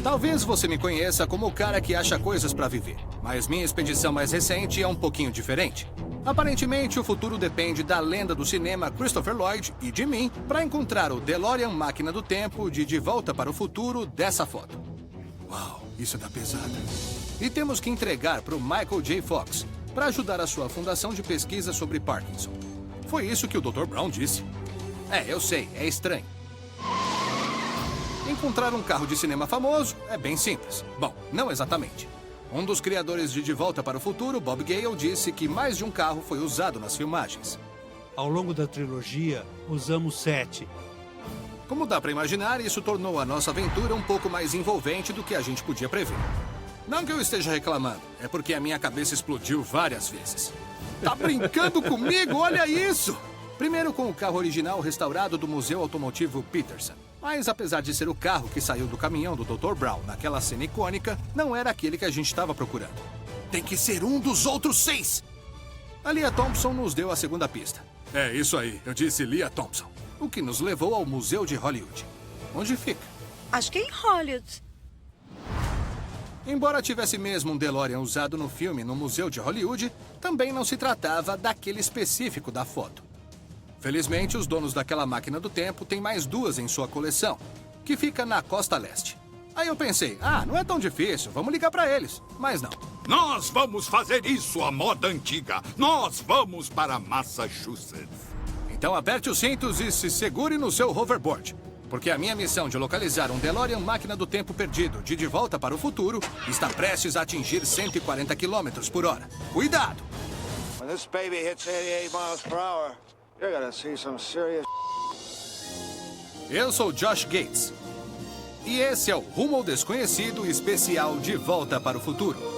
Talvez você me conheça como o cara que acha coisas pra viver, mas minha expedição mais recente é um pouquinho diferente. Aparentemente, o futuro depende da lenda do cinema Christopher Lloyd e de mim para encontrar o DeLorean Máquina do Tempo de Volta para o Futuro dessa foto. Uau, isso tá pesado. E temos que entregar para o Michael J. Fox para ajudar a sua fundação de pesquisa sobre Parkinson. Foi isso que o Dr. Brown disse. Eu sei, é estranho. Encontrar um carro de cinema famoso é bem simples. Bom, não exatamente. Um dos criadores de Volta para o Futuro, Bob Gale, disse que mais de um carro foi usado nas filmagens. Ao longo da trilogia, usamos 7. Como dá para imaginar, isso tornou a nossa aventura um pouco mais envolvente do que a gente podia prever. Não que eu esteja reclamando, é porque a minha cabeça explodiu várias vezes. Tá brincando comigo? Olha isso! Primeiro com o carro original restaurado do Museu Automotivo Peterson. Mas apesar de ser o carro que saiu do caminhão do Dr. Brown naquela cena icônica, não era aquele que a gente estava procurando. Tem que ser um dos outros 6! A Leah Thompson nos deu a segunda pista. É isso aí, eu disse Leah Thompson. O que nos levou ao Museu de Hollywood. Onde fica? Acho que é em Hollywood. Embora tivesse mesmo um DeLorean usado no filme no Museu de Hollywood, também não se tratava daquele específico da foto. Felizmente, os donos daquela máquina do tempo têm mais 2 em sua coleção, que fica na costa leste. Aí eu pensei, não é tão difícil, vamos ligar para eles. Mas não. Nós vamos fazer isso à moda antiga. Nós vamos para Massachusetts. Então aperte os cintos e se segure no seu hoverboard. Porque a minha missão de localizar um DeLorean Máquina do Tempo perdido de Volta para o Futuro está prestes a atingir 140 km por hora. Cuidado! When this baby hits 88 miles per hour, you're gonna see some serious... Eu sou Josh Gates. E esse é o Rumo ao Desconhecido especial de Volta para o Futuro.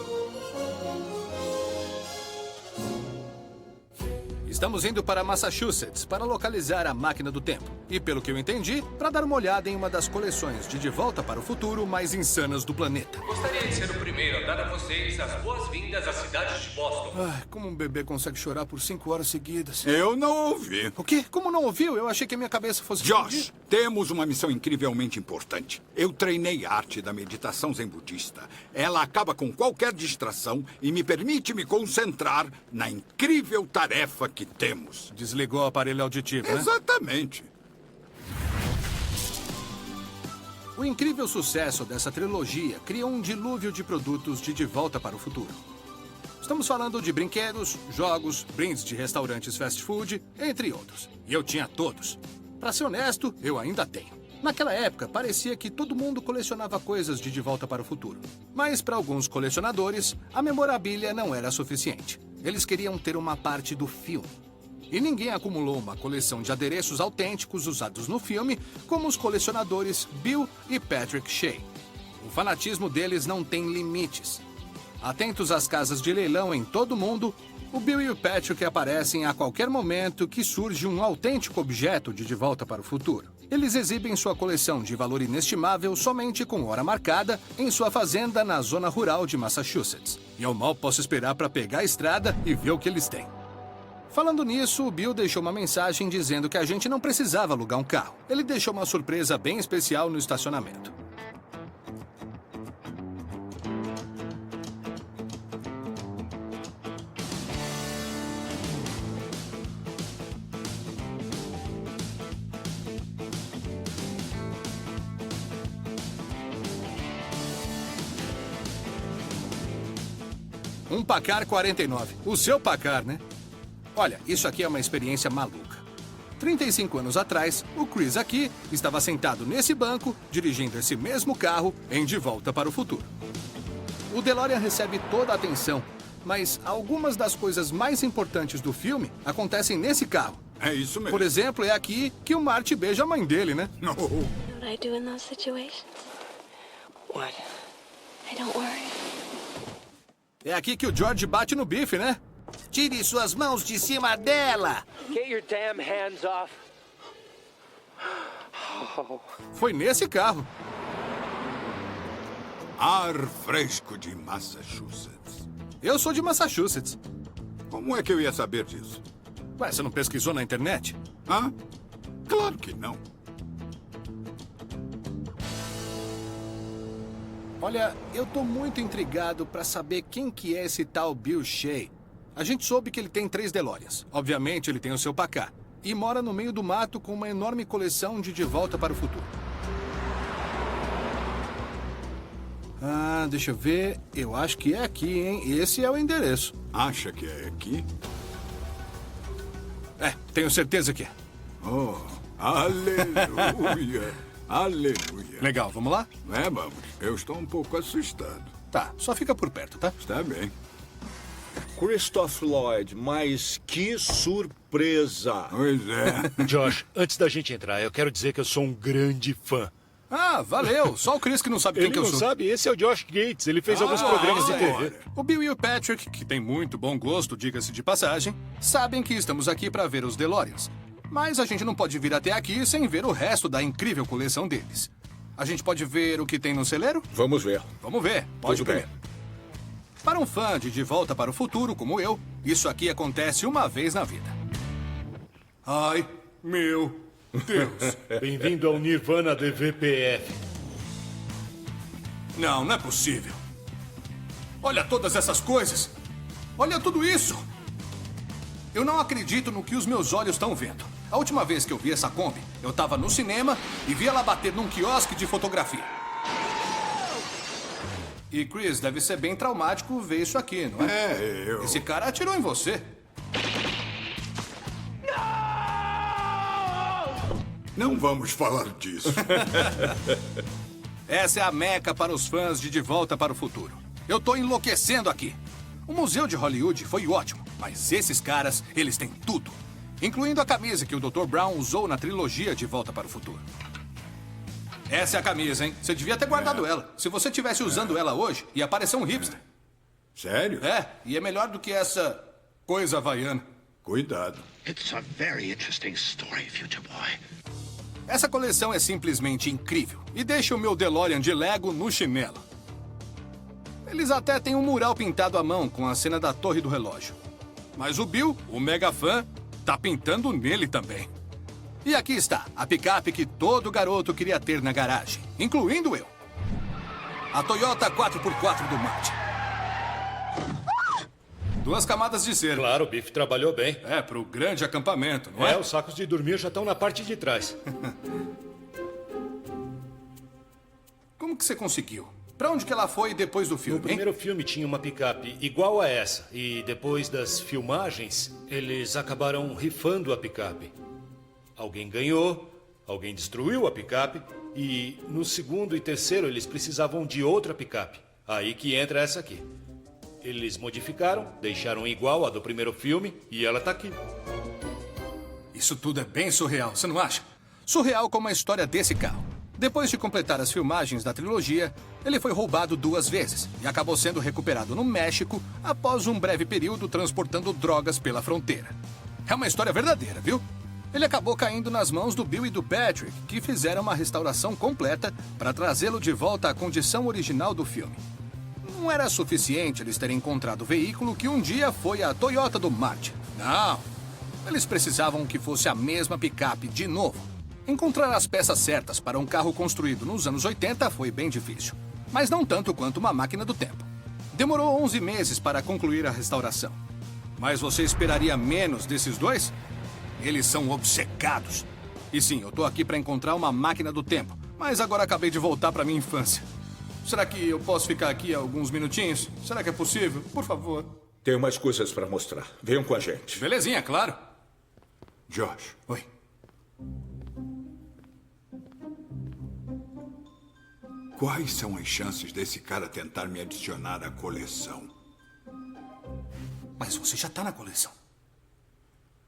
Estamos indo para Massachusetts para localizar a Máquina do Tempo. E, pelo que eu entendi, para dar uma olhada em uma das coleções de Volta para o Futuro mais insanas do planeta. Gostaria de ser o primeiro a dar a vocês as boas-vindas à cidade de Boston. Como um bebê consegue chorar por 5 horas seguidas? Eu não ouvi. O quê? Como não ouviu? Eu achei que a minha cabeça fosse... Josh, temos uma missão incrivelmente importante. Eu treinei a arte da meditação zen budista. Ela acaba com qualquer distração e me permite me concentrar na incrível tarefa que temos. Desligou o aparelho auditivo, né? Exatamente. O incrível sucesso dessa trilogia criou um dilúvio de produtos de Volta para o Futuro. Estamos falando de brinquedos, jogos, brindes de restaurantes fast food, entre outros. E eu tinha todos. Pra ser honesto, eu ainda tenho. Naquela época, parecia que todo mundo colecionava coisas de Volta para o Futuro. Mas para alguns colecionadores, a memorabilia não era suficiente. Eles queriam ter uma parte do filme. E ninguém acumulou uma coleção de adereços autênticos usados no filme como os colecionadores Bill e Patrick Shea. O fanatismo deles não tem limites. Atentos às casas de leilão em todo o mundo, o Bill e o Patrick aparecem a qualquer momento que surge um autêntico objeto de Volta para o Futuro. Eles exibem sua coleção de valor inestimável somente com hora marcada em sua fazenda na zona rural de Massachusetts. E eu mal posso esperar para pegar a estrada e ver o que eles têm. Falando nisso, o Bill deixou uma mensagem dizendo que a gente não precisava alugar um carro. Ele deixou uma surpresa bem especial no estacionamento. Um Packard 49. O seu Packard, né? Olha, isso aqui é uma experiência maluca. 35 anos atrás, o Chris aqui estava sentado nesse banco, dirigindo esse mesmo carro em De Volta para o Futuro. O DeLorean recebe toda a atenção, mas algumas das coisas mais importantes do filme acontecem nesse carro. É isso mesmo. Por exemplo, é aqui que o Marty beija a mãe dele, né? Não. You know what I do in those situations? What? I don't worry. É aqui que o George bate no bife, né? Tire suas mãos de cima dela! Get your damn hands off. Foi nesse carro. Ar fresco de Massachusetts. Eu sou de Massachusetts. Como é que eu ia saber disso? Ué, você não pesquisou na internet? Hã? Claro que não. Olha, eu tô muito intrigado pra saber quem que é esse tal Bill Shea. A gente soube que ele tem 3 DeLoreans. Obviamente, ele tem o seu Packard. E mora no meio do mato com uma enorme coleção de Volta para o Futuro. Ah, deixa eu ver. Eu acho que é aqui, hein? Esse é o endereço. Acha que é aqui? É, tenho certeza que é. Oh, aleluia! Aleluia! Legal, vamos lá? Vamos. Eu estou um pouco assustado. Tá, só fica por perto, tá? Está bem. Christoph Lloyd, mas que surpresa! Pois é. Josh, antes da gente entrar, eu quero dizer que eu sou um grande fã. Ah, valeu. Só o Chris que não sabe quem que eu Ele sou. não sabe? Esse é o Josh Gates. Ele fez alguns programas de TV. O Bill e o Patrick, que tem muito bom gosto, diga-se de passagem, sabem que estamos aqui para ver os DeLoreans. Mas a gente não pode vir até aqui sem ver o resto da incrível coleção deles. A gente pode ver o que tem no celeiro? Vamos ver. Vamos ver. Pode Tudo bem. primeiro. Para um fã de Volta para o Futuro como eu, isso aqui acontece uma vez na vida. Ai, meu Deus. Bem-vindo ao Nirvana DVPF. Não, não é possível. Olha todas essas coisas. Olha tudo isso. Eu não acredito no que os meus olhos estão vendo. A última vez que eu vi essa Kombi, eu estava no cinema e vi ela bater num quiosque de fotografia. E, Chris, deve ser bem traumático ver isso aqui, não é? Eu... Esse cara atirou em você. Não vamos falar disso. Essa é a meca para os fãs de Volta para o Futuro. Eu tô enlouquecendo aqui. O Museu de Hollywood foi ótimo, mas esses caras, eles têm tudo. Incluindo a camisa que o Dr. Brown usou na trilogia de Volta para o Futuro. Essa é a camisa, hein? Você devia ter guardado ela. Se você tivesse usando ela hoje, ia parecer um hipster. Sério? É, e é melhor do que essa coisa havaiana. Cuidado. It's a very interesting story, future boy. Essa coleção é simplesmente incrível e deixa o meu DeLorean de Lego no chinelo. Eles até têm um mural pintado à mão com a cena da Torre do Relógio. Mas o Bill, o mega fã, tá pintando nele também. E aqui está, a picape que todo garoto queria ter na garagem, incluindo eu. A Toyota 4x4 do Martin. 2 camadas de cera. Claro, o Biff trabalhou bem. É, pro grande acampamento, não é? Os sacos de dormir já estão na parte de trás. Como que você conseguiu? Pra onde que ela foi depois do filme, No primeiro filme tinha uma picape igual a essa. E depois das filmagens, eles acabaram rifando a picape. Alguém ganhou, alguém destruiu a picape. E no segundo e terceiro eles precisavam de outra picape. Aí que entra essa aqui. Eles modificaram, deixaram igual a do primeiro filme e ela tá aqui. Isso tudo é bem surreal, você não acha? Surreal como a história desse carro. Depois de completar as filmagens da trilogia, ele foi roubado 2 vezes e acabou sendo recuperado no México após um breve período transportando drogas pela fronteira. É uma história verdadeira, viu? Ele acabou caindo nas mãos do Bill e do Patrick, que fizeram uma restauração completa para trazê-lo de volta à condição original do filme. Não era suficiente eles terem encontrado o veículo que um dia foi a Toyota do Martin. Não. Eles precisavam que fosse a mesma picape de novo. Encontrar as peças certas para um carro construído nos anos 80 foi bem difícil. Mas não tanto quanto uma máquina do tempo. Demorou 11 meses para concluir a restauração. Mas você esperaria menos desses dois? Eles são obcecados. E sim, eu tô aqui para encontrar uma máquina do tempo. Mas agora acabei de voltar para minha infância. Será que eu posso ficar aqui alguns minutinhos? Será que é possível? Por favor. Tenho mais coisas para mostrar. Venham com a gente. Belezinha, claro. Josh. Oi. Quais são as chances desse cara tentar me adicionar à coleção? Mas você já tá na coleção.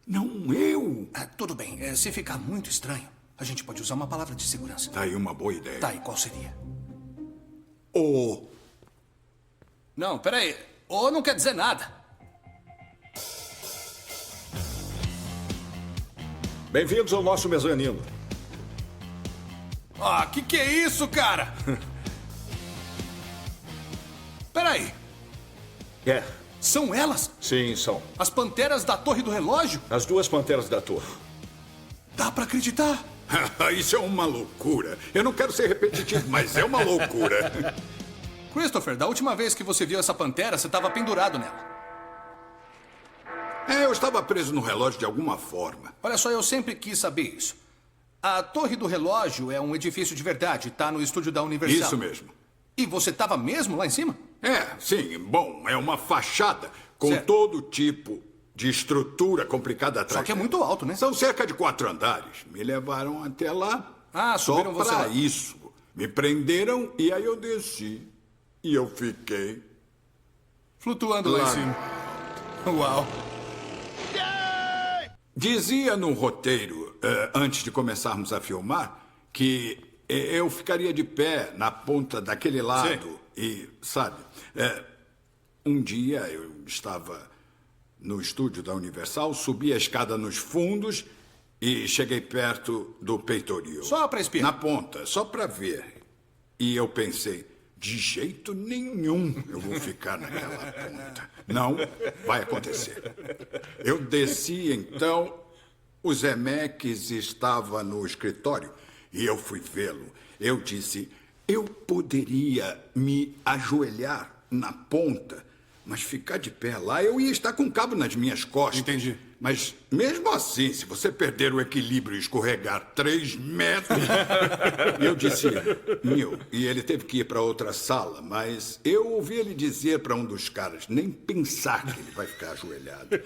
Não eu. Tudo bem. Se ficar muito estranho, a gente pode usar uma palavra de segurança. Tá aí uma boa ideia. Tá, e qual seria? O. Não, peraí. O não quer dizer nada. Bem-vindos ao nosso mezanino. Ah, que é isso, cara? Peraí. É. São elas? Sim, são. As panteras da Torre do Relógio? As 2 panteras da torre. Dá pra acreditar? Isso é uma loucura. Eu não quero ser repetitivo, mas é uma loucura. Christopher, da última vez que você viu essa pantera, você estava pendurado nela. Eu estava preso no relógio de alguma forma. Olha só, eu sempre quis saber isso. A Torre do Relógio é um edifício de verdade, está no estúdio da Universal. Isso mesmo. E você estava mesmo lá em cima? Sim. Bom, é uma fachada com todo tipo de estrutura complicada atrás. Só que é muito alto, né? São cerca de 4 andares. Me levaram até lá subiram só você para lá. isso. Me prenderam e aí eu desci. E eu fiquei... flutuando lá em cima. Uau. Dizia no roteiro, antes de começarmos a filmar, que eu ficaria de pé na ponta daquele lado. E, sabe, um dia eu estava no estúdio da Universal, subi a escada nos fundos e cheguei perto do peitoril. Só para espiar? Na ponta, só para ver. E eu pensei, de jeito nenhum eu vou ficar naquela ponta. Não vai acontecer. Eu desci, então, o Zemeckis estava no escritório e eu fui vê-lo. Eu disse, eu poderia me ajoelhar na ponta, mas ficar de pé lá, eu ia estar com um cabo nas minhas costas. Entendi. Mas, mesmo assim, se você perder o equilíbrio e escorregar 3 metros... Eu disse, e ele teve que ir para outra sala, mas eu ouvi ele dizer para um dos caras, nem pensar que ele vai ficar ajoelhado.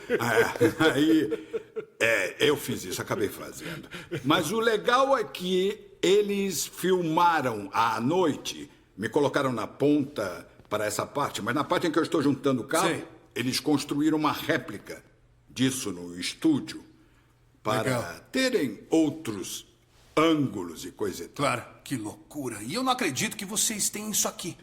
Eu fiz isso, acabei fazendo. Mas o legal é que eles filmaram à noite, me colocaram na ponta para essa parte, mas na parte em que eu estou juntando o cabo, eles construíram uma réplica disso no estúdio para terem outros ângulos e coisa e tal. Claro, que loucura. E eu não acredito que vocês têm isso aqui.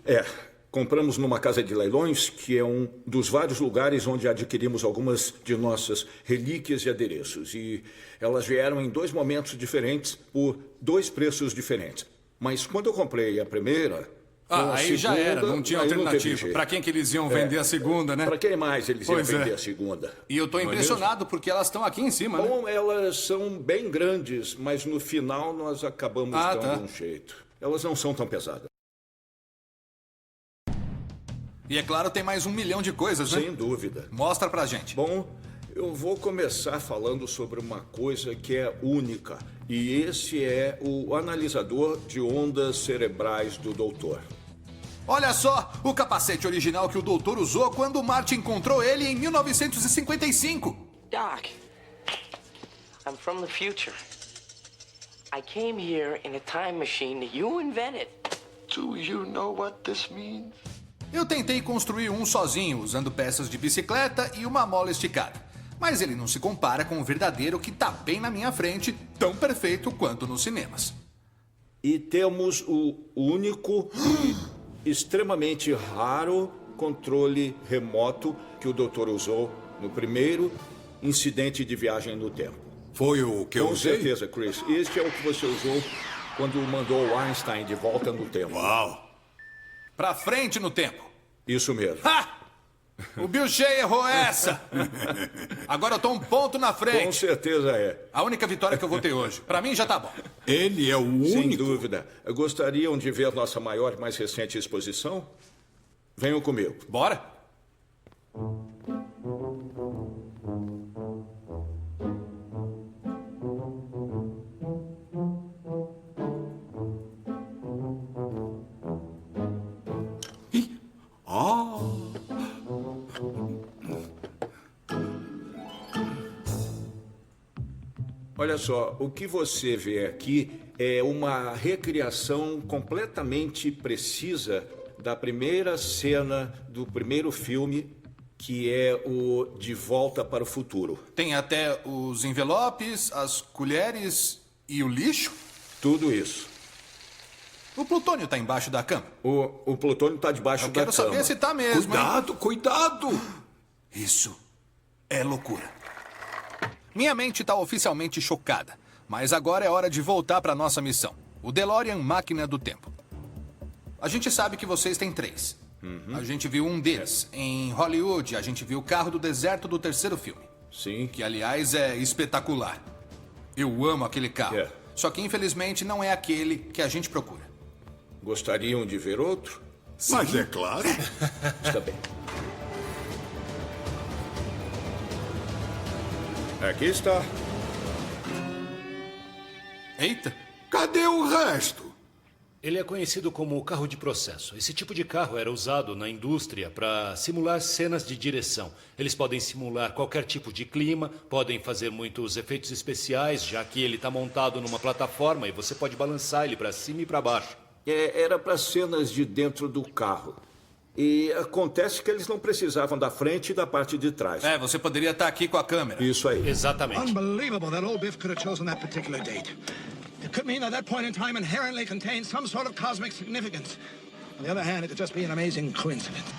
Compramos numa casa de leilões, que é um dos vários lugares onde adquirimos algumas de nossas relíquias e adereços. E elas vieram em 2 momentos diferentes, por 2 preços diferentes. Mas quando eu comprei a primeira... aí já era, não tinha alternativa. Para quem que eles iam vender a segunda, né? Para quem mais eles iam vender a segunda? E eu estou impressionado porque elas estão aqui em cima, Bom, né? elas são bem grandes, mas no final nós acabamos dando um jeito. Elas não são tão pesadas. E é claro, tem mais 1 milhão de coisas, né? Sem dúvida. Mostra pra gente. Bom, eu vou começar falando sobre uma coisa que é única. E esse é o analisador de ondas cerebrais do doutor. Olha só, o capacete original que o doutor usou quando o Marty encontrou ele em 1955. Doc, I'm from the future. I came here in a time machine that you invented. Do you know what this means? Eu tentei construir um sozinho, usando peças de bicicleta e uma mola esticada. Mas ele não se compara com o verdadeiro que tá bem na minha frente, tão perfeito quanto nos cinemas. E temos o único e extremamente raro controle remoto que o doutor usou no primeiro incidente de viagem no tempo. Foi o que eu usei? Com certeza, Chris. Este é o que você usou quando mandou o Einstein de volta no tempo. Uau! Pra frente no tempo. Isso mesmo. Ha! O Bill Shea errou essa. Agora eu tô 1 ponto na frente. Com certeza é. A única vitória que eu vou ter hoje. Pra mim já tá bom. Ele é o único. Sem dúvida. Gostariam de ver nossa maior e mais recente exposição? Venham comigo. Bora? Olha só, o que você vê aqui é uma recriação completamente precisa da primeira cena do primeiro filme, que é o De Volta para o Futuro. Tem até os envelopes, as colheres e o lixo? Tudo isso. O plutônio tá embaixo da cama. O plutônio tá debaixo da cama. Eu quero saber se tá mesmo. Cuidado, cuidado! Isso é loucura. Minha mente tá oficialmente chocada. Mas agora é hora de voltar para nossa missão. O DeLorean Máquina do Tempo. A gente sabe que vocês têm 3. A gente viu um deles. Em Hollywood, a gente viu o carro do deserto do terceiro filme. Sim. Que, aliás, é espetacular. Eu amo aquele carro. Só que, infelizmente, não é aquele que a gente procura. Gostariam de ver outro? Mas é claro. Está bem. Aqui está. Eita! Cadê o resto? Ele é conhecido como o carro de processo. Esse tipo de carro era usado na indústria para simular cenas de direção. Eles podem simular qualquer tipo de clima, podem fazer muitos efeitos especiais, já que ele está montado numa plataforma e você pode balançar ele para cima e para baixo. Era para cenas de dentro do carro. E acontece que eles não precisavam da frente e da parte de trás. Você poderia estar aqui com a câmera. Isso aí. Exatamente. Unbelievable that old Biff could have chosen that particular date. It could mean that that point in time inherently contains some sort of cosmic significance. On the other hand, it could just be an amazing coincidence.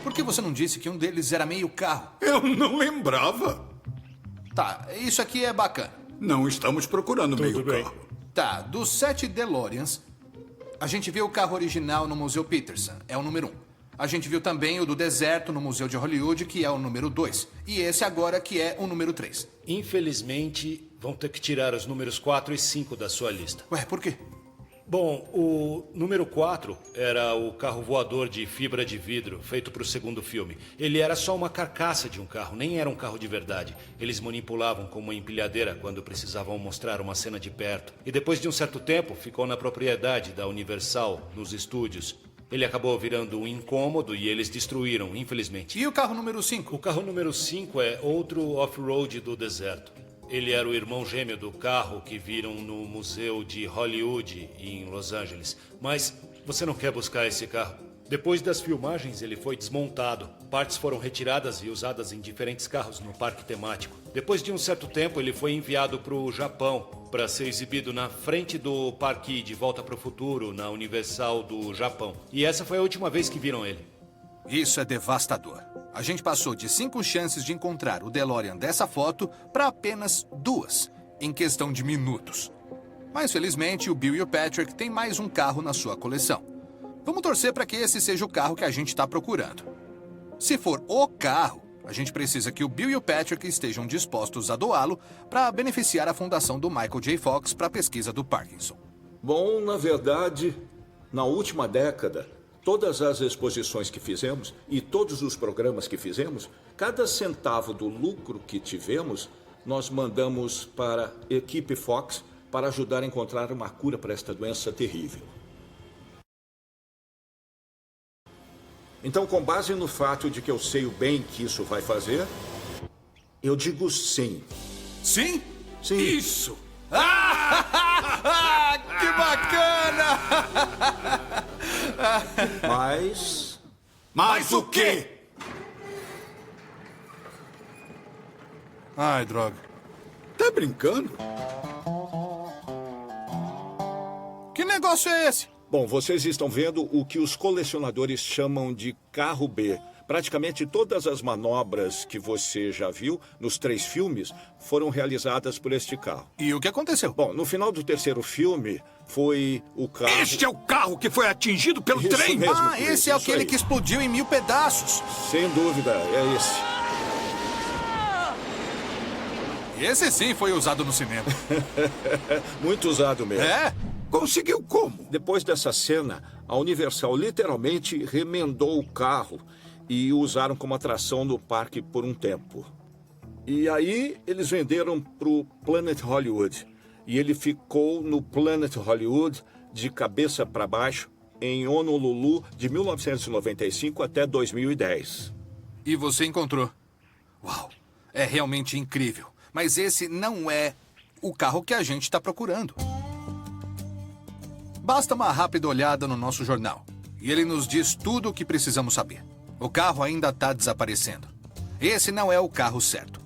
Por que você não disse que um deles era meio carro? Eu não lembrava. Tá, isso aqui é bacana. Não estamos procurando meio carro. Tá, dos 7 DeLoreans, a gente viu o carro original no Museu Peterson, é o número 1. A gente viu também o do deserto no Museu de Hollywood, que é o número 2. E esse agora, que é o número 3. Infelizmente, vão ter que tirar os números 4 e 5 da sua lista. Ué, por quê? Bom, o número 4 era o carro voador de fibra de vidro, feito para o segundo filme. Ele era só uma carcaça de um carro, nem era um carro de verdade. Eles manipulavam com uma empilhadeira quando precisavam mostrar uma cena de perto. E depois de um certo tempo, ficou na propriedade da Universal, nos estúdios. Ele acabou virando um incômodo e eles destruíram, infelizmente. E o carro número 5? O carro número 5 é outro off-road do deserto. Ele era o irmão gêmeo do carro que viram no Museu de Hollywood, em Los Angeles. Mas você não quer buscar esse carro. Depois das filmagens, ele foi desmontado. Partes foram retiradas e usadas em diferentes carros no parque temático. Depois de um certo tempo, ele foi enviado para o Japão para ser exibido na frente do Parque de Volta para o Futuro, na Universal do Japão. E essa foi a última vez que viram ele. Isso é devastador. A gente passou de 5 chances de encontrar o DeLorean dessa foto para apenas 2, em questão de minutos. Mas felizmente o Bill e o Patrick têm mais um carro na sua coleção. Vamos torcer para que esse seja o carro que a gente está procurando. Se for o carro, a gente precisa que o Bill e o Patrick estejam dispostos a doá-lo para beneficiar a fundação do Michael J. Fox para a pesquisa do Parkinson. Bom, na verdade, na última década, todas as exposições que fizemos e todos os programas que fizemos, cada centavo do lucro que tivemos, nós mandamos para a equipe Fox para ajudar a encontrar uma cura para esta doença terrível. Então, com base no fato de que eu sei o bem que isso vai fazer, eu digo sim. Sim? Sim. Isso! Que bacana! Mas o quê? Ai, droga. Tá brincando? Que negócio é esse? Bom, vocês estão vendo o que os colecionadores chamam de carro B. Praticamente todas as manobras que você já viu nos 3 filmes foram realizadas por este carro. E o que aconteceu? Bom, no final do 3º filme, foi o carro... Este é o carro que foi atingido pelo Isso trem? mesmo, Esse é isso aquele aí. que explodiu em 1000 pedaços. Sem dúvida, é esse. Esse sim foi usado no cinema. Muito usado mesmo. É? Conseguiu como? Depois dessa cena, a Universal literalmente remendou o carro e o usaram como atração no parque por um tempo. E aí eles venderam para o Planet Hollywood. E ele ficou no Planet Hollywood de cabeça para baixo em Honolulu de 1995 até 2010. E você encontrou. Uau, é realmente incrível. Mas esse não é o carro que a gente está procurando. Basta uma rápida olhada no nosso jornal. E ele nos diz tudo o que precisamos saber. O carro ainda está desaparecendo. Esse não é o carro certo.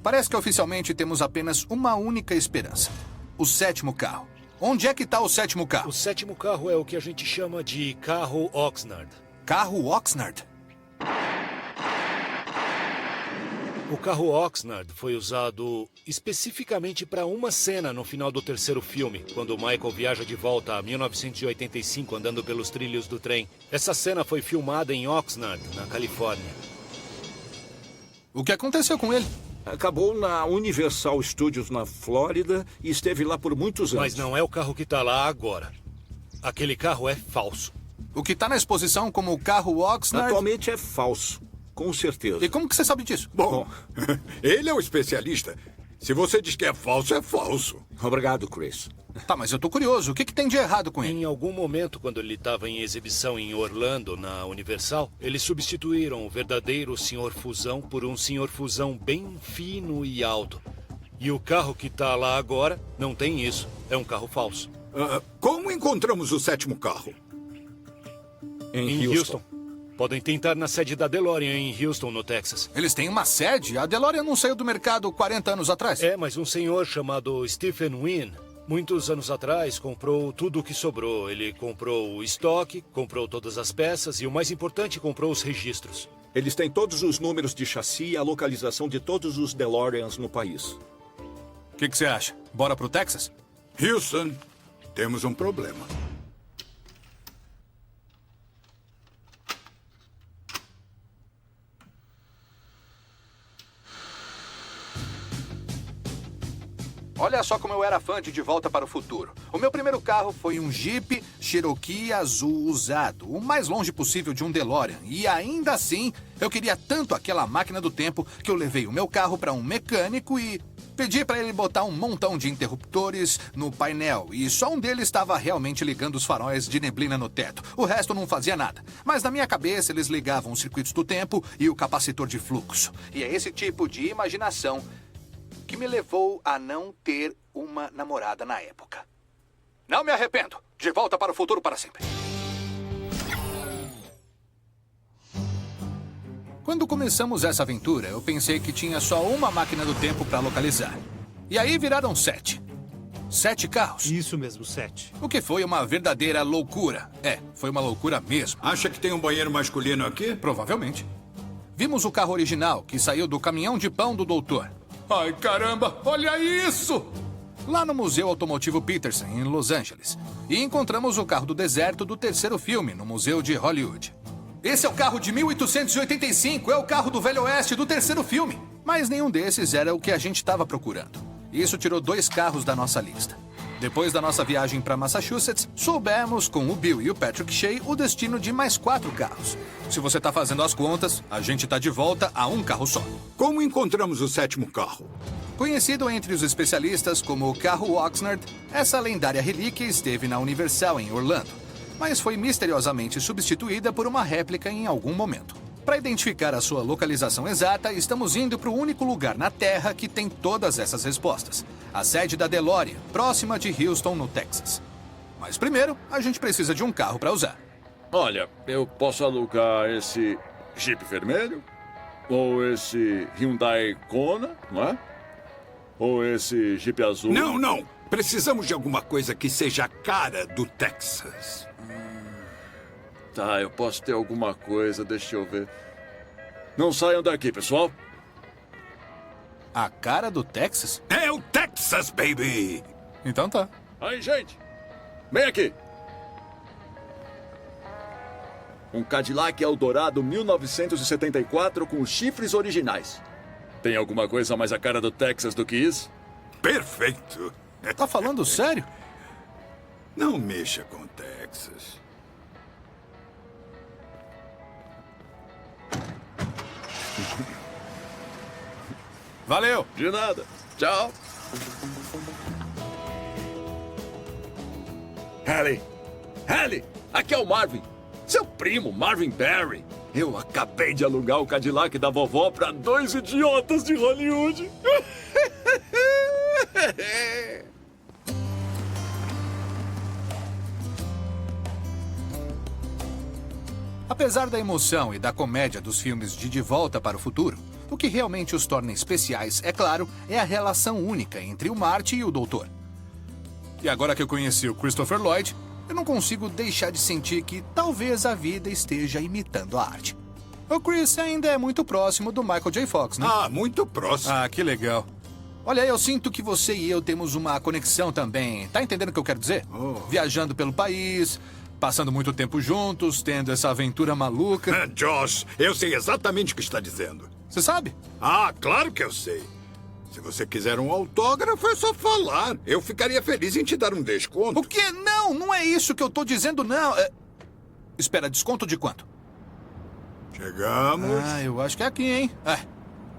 Parece que oficialmente temos apenas uma única esperança. O 7º carro. Onde é que está o 7º carro? O 7º carro é o que a gente chama de carro Oxnard. Carro Oxnard? O carro Oxnard foi usado especificamente para uma cena no final do 3º filme, quando o Michael viaja de volta a 1985 andando pelos trilhos do trem. Essa cena foi filmada em Oxnard, na Califórnia. O que aconteceu com ele? Acabou na Universal Studios na Flórida e esteve lá por muitos anos. Mas não é o carro que está lá agora. Aquele carro é falso. O que tá na exposição como o carro Oxnard... Atualmente é falso, com certeza. E como que você sabe disso? Bom, ele é o especialista. Se você diz que é falso, é falso. Obrigado, Chris. Tá, mas eu tô curioso. O que tem de errado com ele? Em algum momento, quando ele estava em exibição em Orlando, na Universal, eles substituíram o verdadeiro Sr. Fusão por um Sr. Fusão bem fino e alto. E o carro que tá lá agora não tem isso. É um carro falso. Como encontramos o 7º carro? Em Houston. Podem tentar na sede da DeLorean em Houston, no Texas. Eles têm uma sede? A DeLorean não saiu do mercado 40 anos atrás? É, mas um senhor chamado Stephen Wynn, muitos anos atrás, comprou tudo o que sobrou. Ele comprou o estoque, comprou todas as peças e, o mais importante, comprou os registros. Eles têm todos os números de chassi e a localização de todos os DeLoreans no país. O que você acha? Bora pro Texas? Houston, temos um problema. Olha só como eu era fã de Volta para o Futuro. O meu primeiro carro foi um Jeep Cherokee azul usado, o mais longe possível de um DeLorean. E ainda assim, eu queria tanto aquela máquina do tempo que eu levei o meu carro para um mecânico e pedi para ele botar um montão de interruptores no painel. E só um deles estava realmente ligando os faróis de neblina no teto. O resto não fazia nada. Mas na minha cabeça eles ligavam os circuitos do tempo e o capacitor de fluxo. E é esse tipo de imaginação que me levou a não ter uma namorada na época. Não me arrependo. De Volta para o Futuro para sempre. Quando começamos essa aventura, eu pensei que tinha só uma máquina do tempo para localizar. E aí viraram 7. 7 carros. Isso mesmo, 7. O que foi uma verdadeira loucura. É, foi uma loucura mesmo. Acha que tem um banheiro masculino aqui? Provavelmente. Vimos o carro original, que saiu do caminhão de pão do doutor. Ai, caramba, olha isso! Lá no Museu Automotivo Peterson, em Los Angeles. E encontramos o carro do deserto do terceiro filme, no Museu de Hollywood. Esse é o carro de 1885, é o carro do Velho Oeste do terceiro filme. Mas nenhum desses era o que a gente estava procurando. Isso tirou 2 carros da nossa lista. Depois da nossa viagem para Massachusetts, soubemos com o Bill e o Patrick Shea o destino de mais 4 carros. Se você está fazendo as contas, a gente está de volta a um carro só. Como encontramos o 7º carro? Conhecido entre os especialistas como o carro Oxnard, essa lendária relíquia esteve na Universal em Orlando, mas foi misteriosamente substituída por uma réplica em algum momento. Para identificar a sua localização exata, estamos indo para o único lugar na Terra que tem todas essas respostas. A sede da DeLorean, próxima de Houston, no Texas. Mas primeiro, a gente precisa de um carro para usar. Olha, eu posso alugar esse Jeep vermelho, ou esse Hyundai Kona, não é? Ou esse Jeep azul. Não. Precisamos de alguma coisa que seja a cara do Texas. Tá, eu posso ter alguma coisa, deixa eu ver. Não saiam daqui, pessoal. A cara do Texas? É o Texas, baby! Então tá. Aí, gente, vem aqui. Um Cadillac Eldorado 1974 com chifres originais. Tem alguma coisa mais a cara do Texas do que isso? Perfeito! Tá falando sério? Não mexa com o Texas. Valeu! De nada. Tchau. Hallie, aqui é o Marvin. Seu primo, Marvin Barry. Eu acabei de alugar o Cadillac da vovó para 2 idiotas de Hollywood. Apesar da emoção e da comédia dos filmes de Volta para o Futuro, o que realmente os torna especiais, é claro, é a relação única entre o Marty e o Doutor. E agora que eu conheci o Christopher Lloyd, eu não consigo deixar de sentir que talvez a vida esteja imitando a arte. O Chris ainda é muito próximo do Michael J. Fox, né? Ah, muito próximo. Ah, que legal. Olha, eu sinto que você e eu temos uma conexão também. Tá entendendo o que eu quero dizer? Viajando pelo país, passando muito tempo juntos, tendo essa aventura maluca. Josh, eu sei exatamente o que está dizendo. Você sabe? Ah, claro que eu sei. Se você quiser um autógrafo, é só falar. Eu ficaria feliz em te dar um desconto. O quê? Não é isso que eu tô dizendo, não. Espera, desconto de quanto? Chegamos. Ah, eu acho que é aqui, hein? É,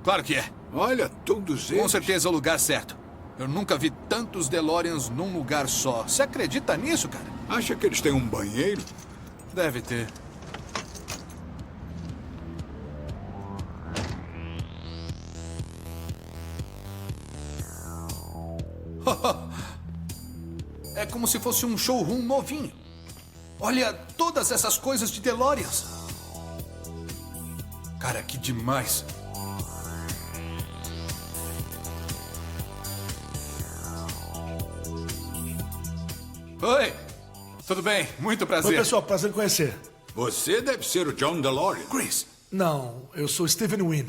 claro que é. Olha, todos eles. Com certeza é o lugar certo. Eu nunca vi tantos DeLoreans num lugar só. Você acredita nisso, cara? Acha que eles têm um banheiro? Deve ter. É como se fosse um showroom novinho. Olha todas essas coisas de DeLoreans. Cara, que demais. Oi, tudo bem? Muito prazer. Oi, pessoal, prazer em conhecer. Você deve ser o John DeLorean. Chris. Não, eu sou Steven Wynn.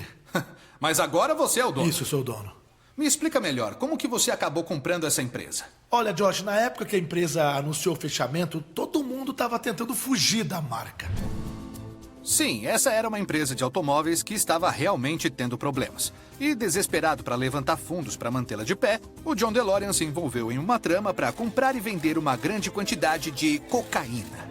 Mas agora você é o dono. Isso, eu sou o dono. Me explica melhor, como que você acabou comprando essa empresa? Olha, Josh, na época que a empresa anunciou o fechamento, todo mundo estava tentando fugir da marca. Sim, essa era uma empresa de automóveis que estava realmente tendo problemas. E desesperado para levantar fundos para mantê-la de pé, o John DeLorean se envolveu em uma trama para comprar e vender uma grande quantidade de cocaína.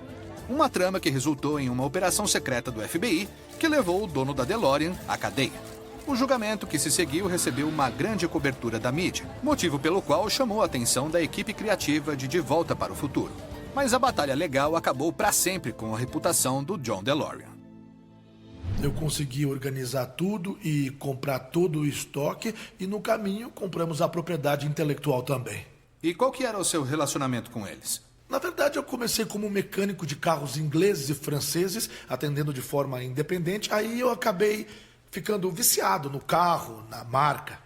Uma trama que resultou em uma operação secreta do FBI que levou o dono da DeLorean à cadeia. O julgamento que se seguiu recebeu uma grande cobertura da mídia, motivo pelo qual chamou a atenção da equipe criativa de Volta para o Futuro. Mas a batalha legal acabou para sempre com a reputação do John DeLorean. Eu consegui organizar tudo e comprar todo o estoque e no caminho compramos a propriedade intelectual também. E qual que era o seu relacionamento com eles? Na verdade, eu comecei como mecânico de carros ingleses e franceses, atendendo de forma independente. Aí eu acabei ficando viciado no carro, na marca.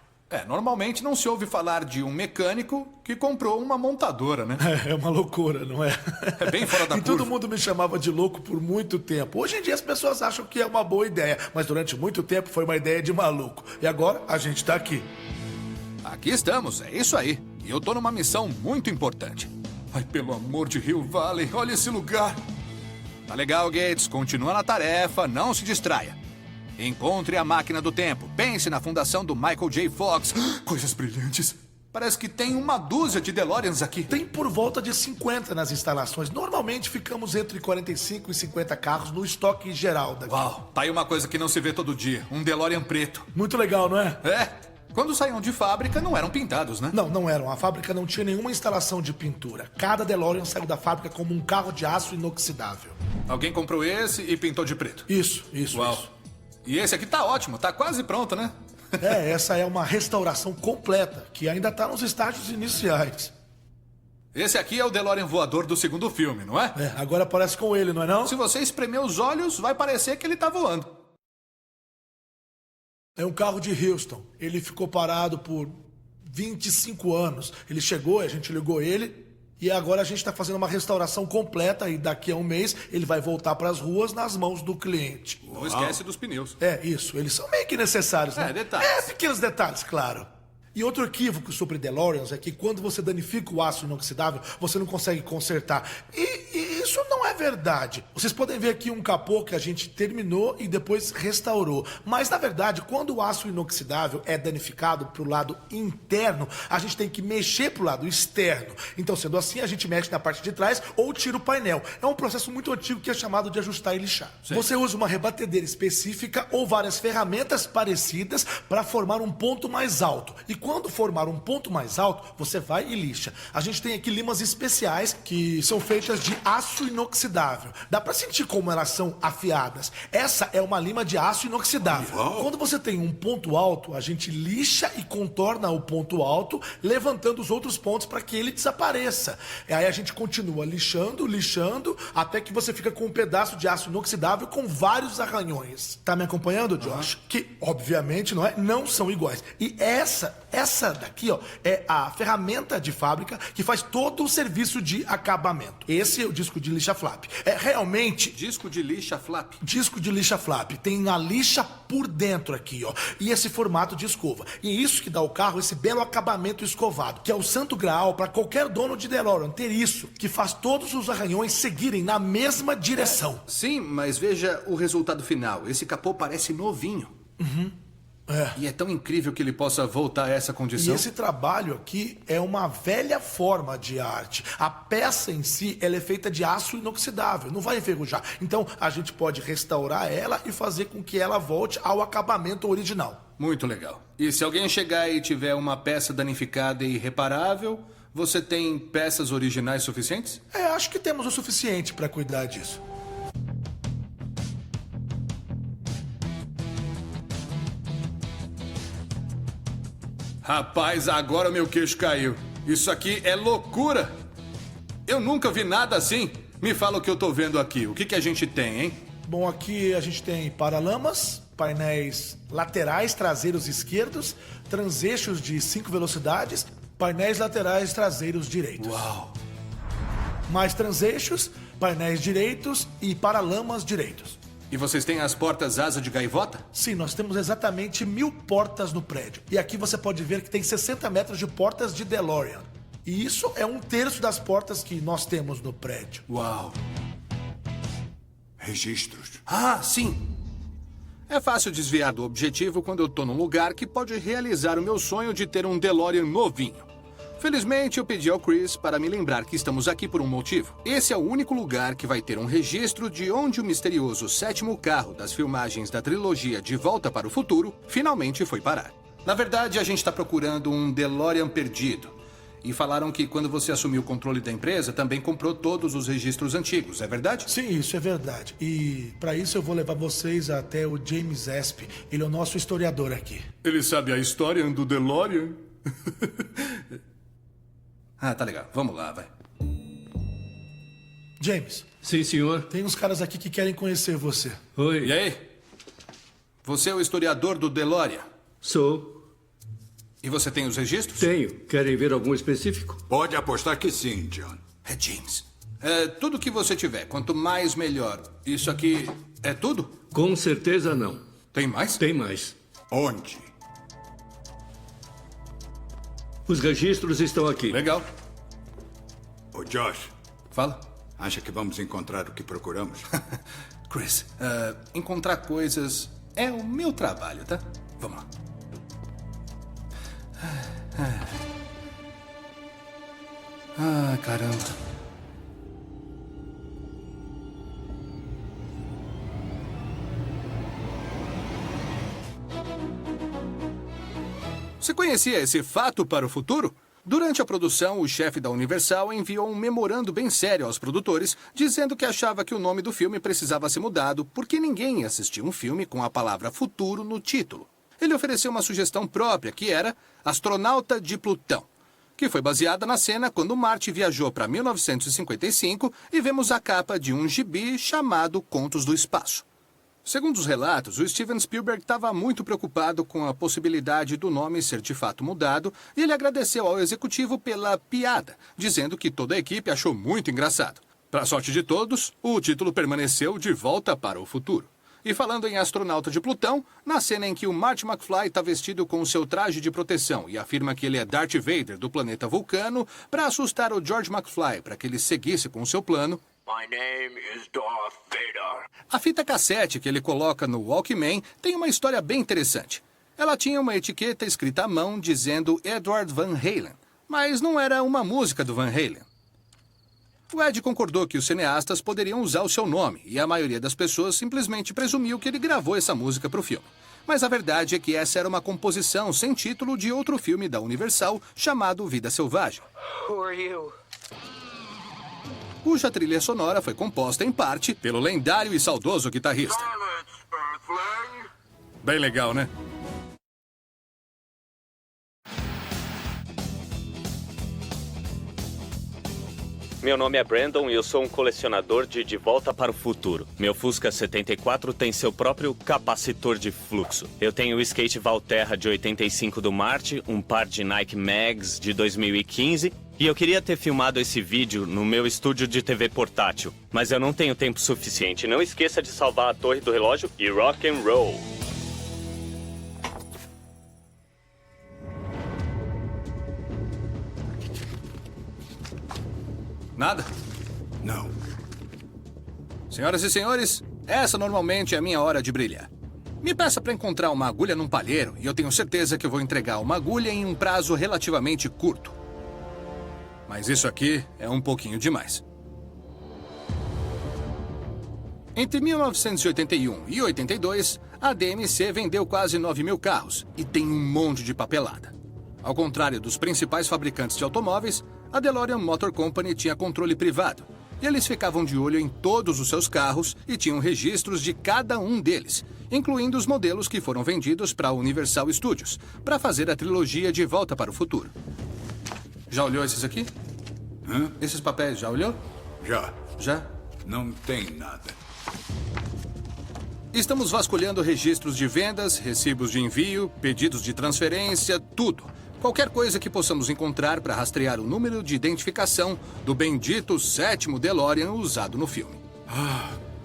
Normalmente não se ouve falar de um mecânico que comprou uma montadora, né? É uma loucura, não é? É bem fora da curva. E todo mundo me chamava de louco por muito tempo. Hoje em dia as pessoas acham que é uma boa ideia, mas durante muito tempo foi uma ideia de maluco. E agora a gente tá aqui. Aqui estamos, é isso aí. E eu tô numa missão muito importante. Ai, pelo amor de Hill Valley, olha esse lugar. Tá legal, Gates, continua na tarefa, não se distraia. Encontre a máquina do tempo. Pense na fundação do Michael J. Fox. Coisas brilhantes. Parece que tem uma dúzia de DeLoreans aqui. Tem por volta de 50 nas instalações. Normalmente ficamos entre 45 e 50 carros no estoque geral daqui. Uau, tá aí uma coisa que não se vê todo dia. Um DeLorean preto. Muito legal, não é? É. Quando saíam de fábrica, não eram pintados, né? Não eram. A fábrica não tinha nenhuma instalação de pintura. Cada DeLorean saiu da fábrica como um carro de aço inoxidável. Alguém comprou esse e pintou de preto? Isso. Uau. E esse aqui tá ótimo, tá quase pronto, né? Essa é uma restauração completa, que ainda tá nos estágios iniciais. Esse aqui é o DeLorean voador do segundo filme, não é? Agora parece com ele, não é não? Se você espremer os olhos, vai parecer que ele tá voando. É um carro de Houston. Ele ficou parado por 25 anos. Ele chegou, a gente ligou ele... E agora a gente está fazendo uma restauração completa e daqui a um mês ele vai voltar para as ruas nas mãos do cliente. Não esquece dos pneus. Isso. Eles são meio que necessários, né? Detalhes. Pequenos detalhes, claro. E outro equívoco sobre DeLoreans é que quando você danifica o aço inoxidável, você não consegue consertar. E isso não é verdade. Vocês podem ver aqui um capô que a gente terminou e depois restaurou. Mas, na verdade, quando o aço inoxidável é danificado pro lado interno, a gente tem que mexer pro lado externo. Então, sendo assim, a gente mexe na parte de trás ou tira o painel. É um processo muito antigo que é chamado de ajustar e lixar. Sim. Você usa uma rebatedeira específica ou várias ferramentas parecidas para formar um ponto mais alto. E quando formar um ponto mais alto, você vai e lixa. A gente tem aqui limas especiais que são feitas de aço inoxidável. Dá pra sentir como elas são afiadas. Essa é uma lima de aço inoxidável. Quando você tem um ponto alto, a gente lixa e contorna o ponto alto, levantando os outros pontos para que ele desapareça. E aí a gente continua lixando, até que você fica com um pedaço de aço inoxidável com vários arranhões. Tá me acompanhando, Josh? Que, obviamente, não são iguais. E essa daqui, é a ferramenta de fábrica que faz todo o serviço de acabamento. Esse é o disco de lixa flap. É realmente... Disco de lixa flap? Disco de lixa flap. Tem a lixa por dentro aqui, e esse formato de escova. E isso que dá ao carro esse belo acabamento escovado, que é o santo graal para qualquer dono de DeLorean ter isso, que faz todos os arranhões seguirem na mesma direção. Sim, mas veja o resultado final. Esse capô parece novinho. E é tão incrível que ele possa voltar a essa condição. E esse trabalho aqui é uma velha forma de arte. A peça em si, ela é feita de aço inoxidável, não vai enferrujar. Então, a gente pode restaurar ela e fazer com que ela volte ao acabamento original. Muito legal. E se alguém chegar e tiver uma peça danificada e irreparável, você tem peças originais suficientes? Acho que temos o suficiente para cuidar disso. Rapaz, agora meu queixo caiu. Isso aqui é loucura. Eu nunca vi nada assim. Me fala o que eu tô vendo aqui. O que a gente tem, hein? Bom, aqui a gente tem paralamas, painéis laterais traseiros esquerdos, transeixos de 5 velocidades, painéis laterais traseiros direitos. Uau! Mais transeixos, painéis direitos e paralamas direitos. E vocês têm as portas asa de gaivota? Sim, nós temos exatamente 1000 portas no prédio. E aqui você pode ver que tem 60 metros de portas de DeLorean. E isso é 1/3 das portas que nós temos no prédio. Uau! Registros. Ah, sim! É fácil desviar do objetivo quando eu tô num lugar que pode realizar o meu sonho de ter um DeLorean novinho. Felizmente, eu pedi ao Chris para me lembrar que estamos aqui por um motivo. Esse é o único lugar que vai ter um registro de onde o misterioso 7º carro das filmagens da trilogia De Volta para o Futuro finalmente foi parar. Na verdade, a gente está procurando um DeLorean perdido. E falaram que quando você assumiu o controle da empresa, também comprou todos os registros antigos, é verdade? Sim, isso é verdade. E para isso eu vou levar vocês até o James Esp. Ele é o nosso historiador aqui. Ele sabe a história do DeLorean? Ah, tá legal. Vamos lá, vai. James. Sim, senhor. Tem uns caras aqui que querem conhecer você. Oi. E aí? Você é o historiador do DeLorean? Sou. E você tem os registros? Tenho. Querem ver algum específico? Pode apostar que sim, John. É James. Tudo que você tiver. Quanto mais, melhor. Isso aqui é tudo? Com certeza não. Tem mais? Tem mais. Onde? Os registros estão aqui. Legal. Ô, Josh. Fala. Acha que vamos encontrar o que procuramos? Chris, encontrar coisas é o meu trabalho, tá? Vamos lá. Ah, caramba. Você conhecia esse fato para o futuro? Durante a produção, o chefe da Universal enviou um memorando bem sério aos produtores, dizendo que achava que o nome do filme precisava ser mudado porque ninguém ia assistir um filme com a palavra futuro no título. Ele ofereceu uma sugestão própria, que era Astronauta de Plutão, que foi baseada na cena quando Marty viajou para 1955 e vemos a capa de um gibi chamado Contos do Espaço. Segundo os relatos, o Steven Spielberg estava muito preocupado com a possibilidade do nome ser de fato mudado e ele agradeceu ao executivo pela piada, dizendo que toda a equipe achou muito engraçado. Para sorte de todos, o título permaneceu De Volta para o Futuro. E falando em astronauta de Plutão, na cena em que o Marty McFly está vestido com o seu traje de proteção e afirma que ele é Darth Vader do planeta Vulcano para assustar o George McFly para que ele seguisse com o seu plano, My name is Darth Vader. A fita cassete que ele coloca no Walkman tem uma história bem interessante. Ela tinha uma etiqueta escrita à mão dizendo Edward Van Halen, mas não era uma música do Van Halen. O Ed concordou que os cineastas poderiam usar o seu nome e a maioria das pessoas simplesmente presumiu que ele gravou essa música para o filme. Mas a verdade é que essa era uma composição sem título de outro filme da Universal chamado Vida Selvagem. Who are you? Cuja trilha sonora foi composta em parte pelo lendário e saudoso guitarrista. Bem legal, né? Meu nome é Brandon e eu sou um colecionador de Volta para o Futuro. Meu Fusca 74 tem seu próprio capacitor de fluxo. Eu tenho o skate Valterra de 85 do Marty, um par de Nike Mags de 2015... E eu queria ter filmado esse vídeo no meu estúdio de TV portátil, mas eu não tenho tempo suficiente. Não esqueça de salvar a torre do relógio e rock and roll. Nada? Não. Senhoras e senhores, essa normalmente é a minha hora de brilhar. Me peça para encontrar uma agulha num palheiro e eu tenho certeza que eu vou entregar uma agulha em um prazo relativamente curto. Mas isso aqui é um pouquinho demais. Entre 1981 e 82, a DMC vendeu quase 9 mil carros e tem um monte de papelada. Ao contrário dos principais fabricantes de automóveis, a DeLorean Motor Company tinha controle privado. E eles ficavam de olho em todos os seus carros e tinham registros de cada um deles, incluindo os modelos que foram vendidos para a Universal Studios, para fazer a trilogia De Volta para o Futuro. Já olhou esses aqui? Esses papéis, já olhou? Já. Já? Não tem nada. Estamos vasculhando registros de vendas, recibos de envio, pedidos de transferência, tudo. Qualquer coisa que possamos encontrar para rastrear o número de identificação do bendito 7º DeLorean usado no filme.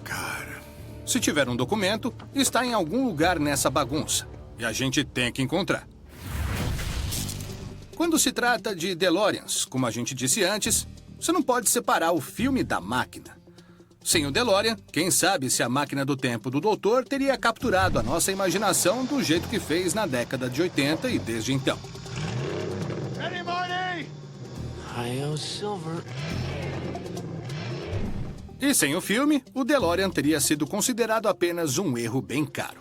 Cara. Se tiver um documento, está em algum lugar nessa bagunça. E a gente tem que encontrar. Quando se trata de DeLoreans, como a gente disse antes, você não pode separar o filme da máquina. Sem o DeLorean, quem sabe se a máquina do tempo do doutor teria capturado a nossa imaginação do jeito que fez na década de 80 e desde então. Ready, Marty? Hi-yo, Silver. E sem o filme, o DeLorean teria sido considerado apenas um erro bem caro.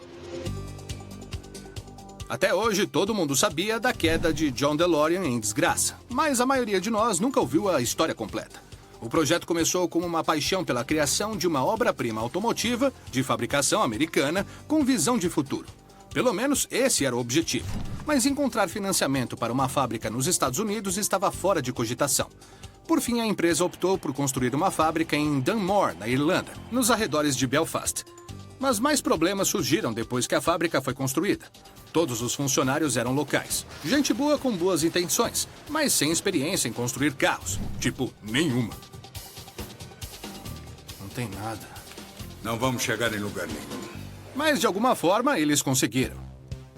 Até hoje, todo mundo sabia da queda de John DeLorean em desgraça, mas a maioria de nós nunca ouviu a história completa. O projeto começou como uma paixão pela criação de uma obra-prima automotiva de fabricação americana com visão de futuro. Pelo menos esse era o objetivo. Mas encontrar financiamento para uma fábrica nos Estados Unidos estava fora de cogitação. Por fim, a empresa optou por construir uma fábrica em Dunmore, na Irlanda, nos arredores de Belfast. Mas mais problemas surgiram depois que a fábrica foi construída. Todos os funcionários eram locais. Gente boa com boas intenções, mas sem experiência em construir carros. Tipo, nenhuma. Não tem nada. Não vamos chegar em lugar nenhum. Mas, de alguma forma, eles conseguiram.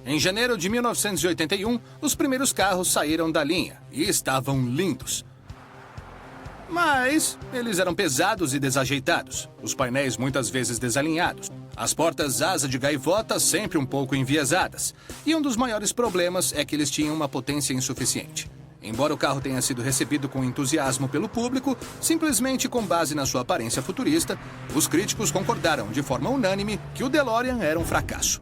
Em janeiro de 1981, os primeiros carros saíram da linha e estavam lindos. Mas eles eram pesados e desajeitados, os painéis muitas vezes desalinhados, as portas asa de gaivota sempre um pouco enviesadas. E um dos maiores problemas é que eles tinham uma potência insuficiente. Embora o carro tenha sido recebido com entusiasmo pelo público, simplesmente com base na sua aparência futurista, os críticos concordaram de forma unânime que o DeLorean era um fracasso.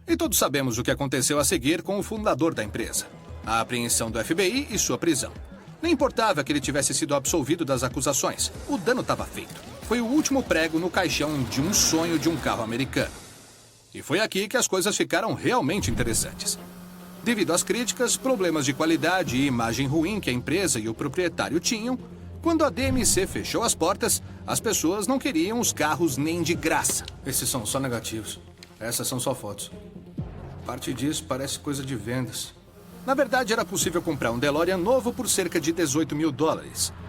E todos sabemos o que aconteceu a seguir com o fundador da empresa: a apreensão do FBI e sua prisão. Nem importava que ele tivesse sido absolvido das acusações. O dano estava feito. Foi o último prego no caixão de um sonho de um carro americano. E foi aqui que as coisas ficaram realmente interessantes. Devido às críticas, problemas de qualidade e imagem ruim que a empresa e o proprietário tinham, quando a DMC fechou as portas, as pessoas não queriam os carros nem de graça. Esses são só negativos. Essas são só fotos. Parte disso parece coisa de vendas. Na verdade, era possível comprar um DeLorean novo por cerca de $18 mil.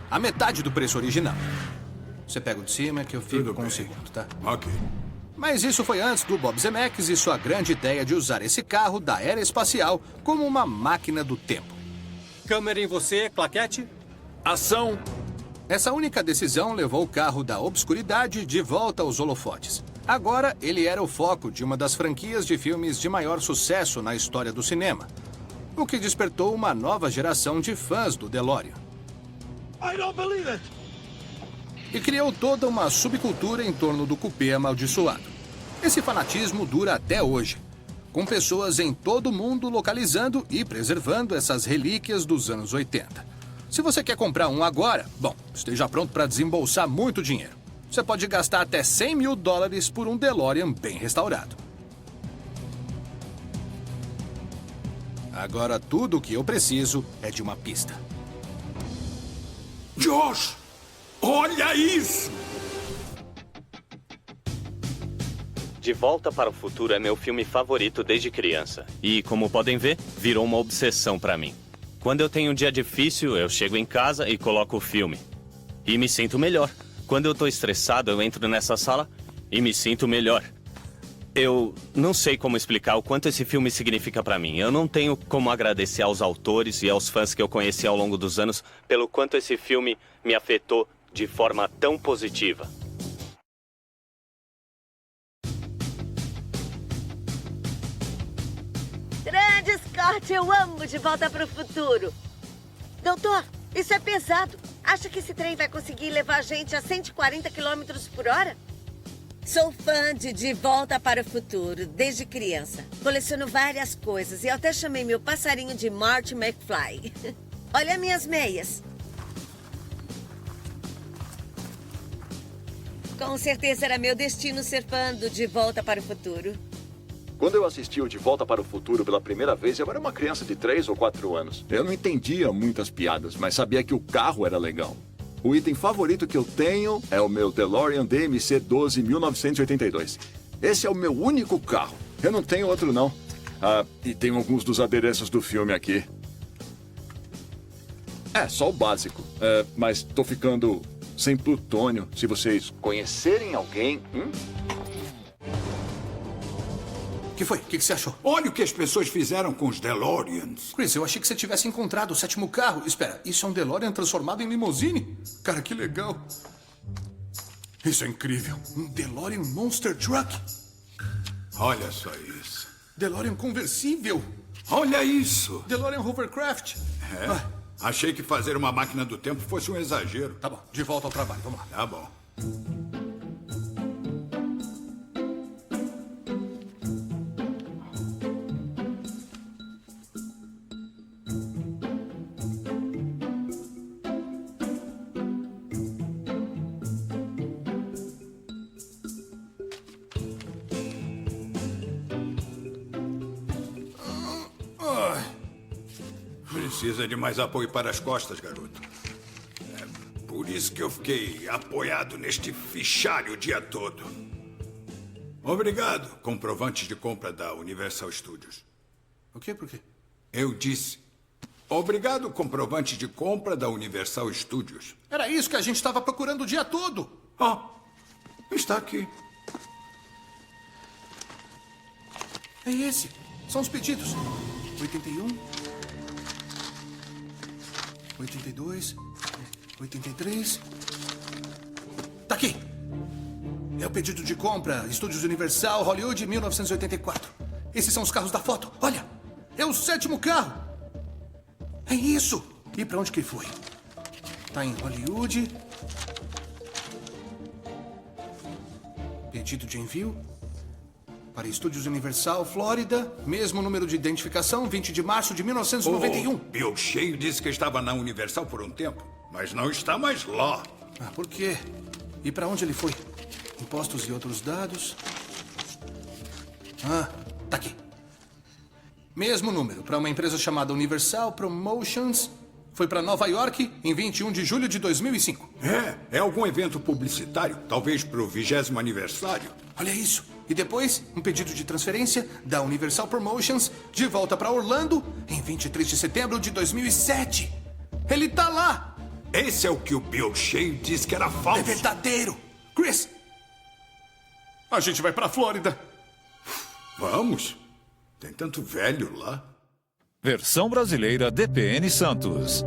A metade do preço original. Você pega o de cima que eu fico com o segundo, tá? Ok. Mas isso foi antes do Bob Zemeckis e sua grande ideia de usar esse carro da era espacial como uma máquina do tempo. Câmera em você, claquete. Ação! Essa única decisão levou o carro da obscuridade de volta aos holofotes. Agora, ele era o foco de uma das franquias de filmes de maior sucesso na história do cinema, o que despertou uma nova geração de fãs do DeLorean. I don't believe it. E criou toda uma subcultura em torno do cupê amaldiçoado. Esse fanatismo dura até hoje, com pessoas em todo o mundo localizando e preservando essas relíquias dos anos 80. Se você quer comprar um agora, bom, esteja pronto para desembolsar muito dinheiro. Você pode gastar até $100 mil por um DeLorean bem restaurado. Agora, tudo o que eu preciso é de uma pista. Josh, olha isso! De Volta para o Futuro é meu filme favorito desde criança. E, como podem ver, virou uma obsessão para mim. Quando eu tenho um dia difícil, eu chego em casa e coloco o filme. E me sinto melhor. Quando eu tô estressado, eu entro nessa sala e me sinto melhor. Eu não sei como explicar o quanto esse filme significa pra mim. Eu não tenho como agradecer aos autores e aos fãs que eu conheci ao longo dos anos pelo quanto esse filme me afetou de forma tão positiva. Mort, eu amo De Volta para o Futuro. Doutor, isso é pesado. Acha que esse trem vai conseguir levar a gente a 140 km por hora? Sou fã de Volta para o Futuro, desde criança. Coleciono várias coisas e até chamei meu passarinho de Marty McFly. Olha minhas meias. Com certeza era meu destino ser fã do De Volta para o Futuro. Quando eu assisti o De Volta para o Futuro pela primeira vez, eu era uma criança de 3 ou 4 anos. Eu não entendia muitas piadas, mas sabia que o carro era legal. O item favorito que eu tenho é o meu DeLorean DMC-12 1982. Esse é o meu único carro. Eu não tenho outro, não. Ah, e tenho alguns dos adereços do filme aqui. É, só o básico. Mas tô ficando sem plutônio. Se vocês conhecerem alguém... O que foi? O que você achou? Olha o que as pessoas fizeram com os DeLoreans. Chris, eu achei que você tivesse encontrado o 7º carro. Espera, isso é um DeLorean transformado em limusine? Cara, que legal. Isso é incrível. Um DeLorean Monster Truck. Olha só isso. DeLorean conversível. Olha isso. DeLorean Hovercraft. Achei que fazer uma máquina do tempo fosse um exagero. Tá bom, de volta ao trabalho. Vamos lá. Tá bom. Precisa de mais apoio para as costas, garoto. É por isso que eu fiquei apoiado neste fichário o dia todo. Obrigado, comprovantes de compra da Universal Studios. O quê? Por quê? Eu disse. Obrigado, comprovante de compra da Universal Studios. Era isso que a gente estava procurando o dia todo. Está aqui. É esse. São os pedidos. 81... 82, 83... Tá aqui! É o pedido de compra, Estúdios Universal, Hollywood, 1984. Esses são os carros da foto. Olha! É o 7º carro! É isso! E pra onde que ele foi? Tá em Hollywood. Pedido de envio para Estúdios Universal, Flórida. Mesmo número de identificação, 20 de março de 1991. Bill Shea disse que estava na Universal por um tempo, mas não está mais lá. Por quê? E para onde ele foi? Impostos e outros dados. Tá aqui. Mesmo número para uma empresa chamada Universal Promotions. Foi para Nova York em 21 de julho de 2005. É algum evento publicitário, talvez para o 20º aniversário. Olha isso. E depois, um pedido de transferência da Universal Promotions de volta para Orlando em 23 de setembro de 2007. Ele tá lá! Esse é o que o Bill Shea disse que era falso. É verdadeiro! Chris! A gente vai pra Flórida. Vamos. Tem tanto velho lá. Versão brasileira DPN Santos.